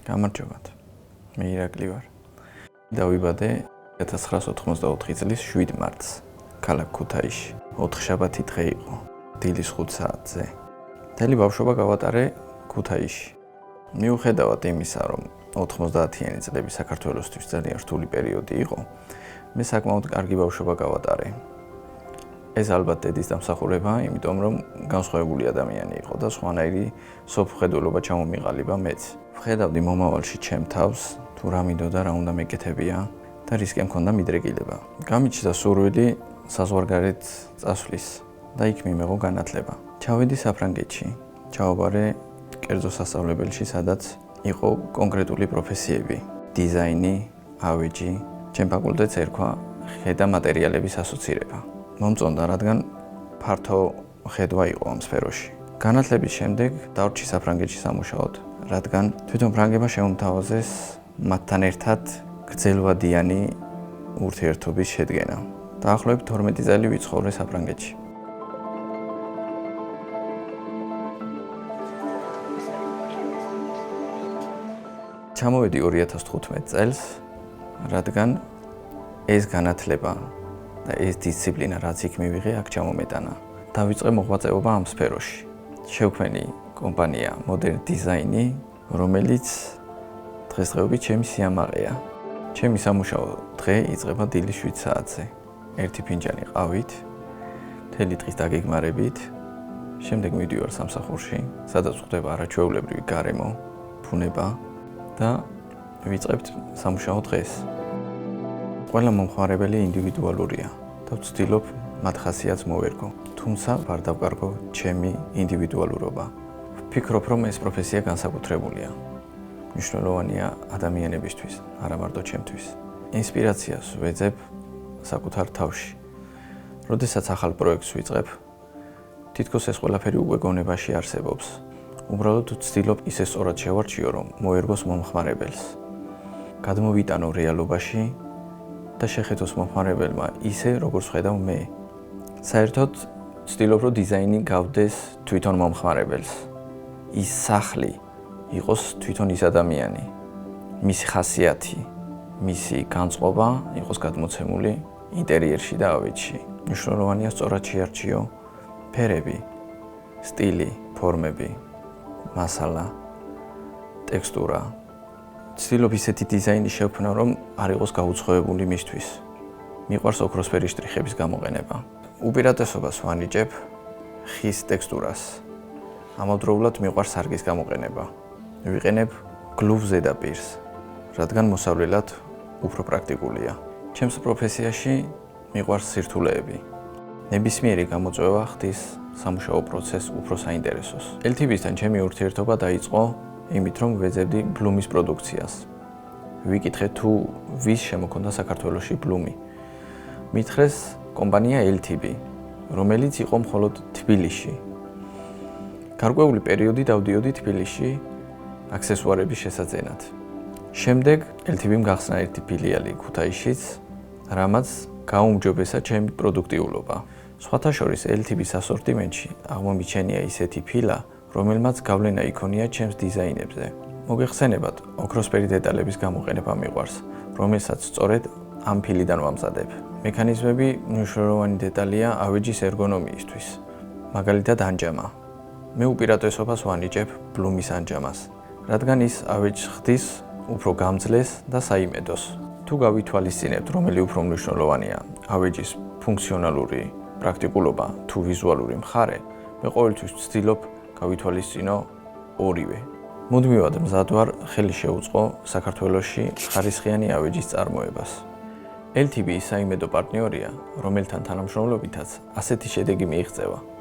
გამარჯობათ. მე ირაკლი ვარ. დავიბადე 1984 წლის 7 მარტს ქალაქ ქუთაისში. 4 შაბათი დღე იყო. დილის 5 საათზე. მთელი ბავშვობა გავატარე ქუთაისში. მიუხედავად იმისა, რომ 90-იანი წლები საქართველოსთვის ძალიან რთული პერიოდი იყო, მე საკმაოდ კარგი ბავშვობა გავატარე. ეს ალბათ დედის დამსახურებაა, იმიტომ რომ განსხვავებული ადამიანი იყო და სხვანაირი სოფხედულობა ჩამომიყალიბა მეც. ვხედავდი მომავალში ჩემ თავს, თუ რა მინდოდა, რა უნდა მეკეთებია და რისკენ მქონდა მიდრეკილება. გამიჩნდა სურვილი საზღვარგარეთ წასვლის და იქ მიმეღო განათლება. ჩავედი საფრანგეთში, ჩავაბარე კერძო სასწავლებელში, სადაც იყო კონკრეტული პროფესიები: დიზაინი, ავეჯი. ჩემ ფაკულტეტს ერქვა ხედა მატერიალების ასოცირება. მომწონდა, რადგან ფართო ხედვა იყო ამ სფეროში. განათლების შემდეგ დავრჩი საფრანგეთში სამუშაოდ, რადგან თვითონ ფრანგებმა შეუმთავაზეს მათთან ერთად გრძელვადიანი ურთიერთობის შედგენა. დაახლოებით 12 წელი ვიცხოვრე საფრანგეთში. ჩამოვედი 2015 წელს, რადგან ეს განათლება და ეს დისციპლინა, რაც იქ მივიღე, აქ ჩამომეტანა. დავიწყე მოღვაწეობა ამ სფეროში. შევქმნი კომპანია Modern Design, რომელიც დღესდღეობით ჩემი სიამაყეა. ჩემი სამუშაო დღე იწყება დილის 7 საათზე. ერთი ფინჯანი ყავით, მთელი დღის დაგეგმარებით, შემდეგ მივდივარ სამსახურში, სადაც ხდება არაჩვეულებრივი გარემო, ბუნება და ვიწყებთ სამუშაო დღეს. ყველა მომხმარებელი ინდივიდუალურია და ვცდილობ მათ ხასიათს მოვერგო, თუმცა არ დავკარგო ჩემი ინდივიდუალურობა. ვფიქრობ, რომ ეს პროფესია განსაკუთრებულია. მნიშვნელოვანია ადამიანებისთვის, არა მარტო ჩემთვის. ინსპირაციას ვეძებ საკუთარ თავში. როდესაც ახალ პროექტს ვიწყებ, თითქოს ეს ყველაფერი უკვე გონებაში არსებობს. უბრალოდ ვცდილობ ისე სწორად შევარჩიო, რომ მოერგოს მომხმარებელს. გადმოვიტანო რეალობაში და შეხედოს მომხმარებელმა ისე, როგორც ხედავ მე. საერთოდ ვცდილობ, რომ დიზაინი გავდეს თვითონ მომხმარებელს. ის სახლი იყოს თვითონ ის ადამიანი. მისი ხასიათი, მისი განწყობა იყოს გადმოცემული ინტერიერში და ავეჯში. მნიშვნელოვანია სწორად შეარჩიო ფერები, სტილი, ფორმები, მასალა, ტექსტურა. ვცდილობ ისეთი დიზაინი შევქმნა, რომ არ იყოს გაუცხოებული მისთვის. მიყვარს ოქროსფერი შტრიხების გამოყენება. უპირატესობას ვანიჭებ ხის ტექსტურას. ამავდროულად მიყვარს სარგის გამოყენება. ვიყენებ გლუვ ზედაპირს, რადგან მოსავლელად უფრო პრაქტიკულია. ჩემს პროფესიაში მიყვარს სირთულეები. ნებისმიერი გამოწვევა ხდის სამუშაო პროცესს უფრო საინტერესოს. LTV-სთან ჩემი ურთიერთობა დაიწყო იმით, რომ ვეძებდი ბლუმის პროდუქციას. ვიკითხე, თუ ვის შემოქონდა საქართველოში ბლუმი. მითხრეს კომპანია LTV, რომელიც იყო მხოლოდ თბილისში. გარკვეული პერიოდი დავდიოდი თბილისში აქსესუარების შესაძენად. შემდეგ LTV-მ გახსნა ერთი ფილიალი ქუთაისშიც, რამაც გაუმჯობესა ჩემი პროდუქტიულობა. სხვათა შორის LTV-ს ასორტიმენტში აღმომიჩენია ისეთი ფილა, რომელმაც გავლენა იქონია ჩემს დიზაინებზე. მოგეხსენებათ, ოქროსფერი დეტალების გამოყენება მიყვარს, რომელსაც სწორედ ამ ფილიდან ვამზადებ. მექანიზმები მნიშვნელოვანი დეტალია ავეჯის ერგონომიისთვის, მაგალითად ანჯამა. მე უპირატესობას ვანიჭებ ბლუმის ანჯამას, რადგან ის ავეჯს ხდის უფრო გამძლეს და საიმედოს. თუ გავითვალისწინებთ, რომელი უფრო მნიშვნელოვანია, ავეჯის ფუნქციონალური პრაქტიკულობა თუ ვიზუალური მხარე, მე ყოველთვის ვცდილობ გავითვალისწინო ორივე. მუდმივად მზად ვარ ხელი შეუწყო საქართველოში ხარისხიანი ავეჯის წარმოებას. LTV საიმედო პარტნიორია, რომელთან თანამშრომლობითაც ასეთი შედეგი მიიღწევა.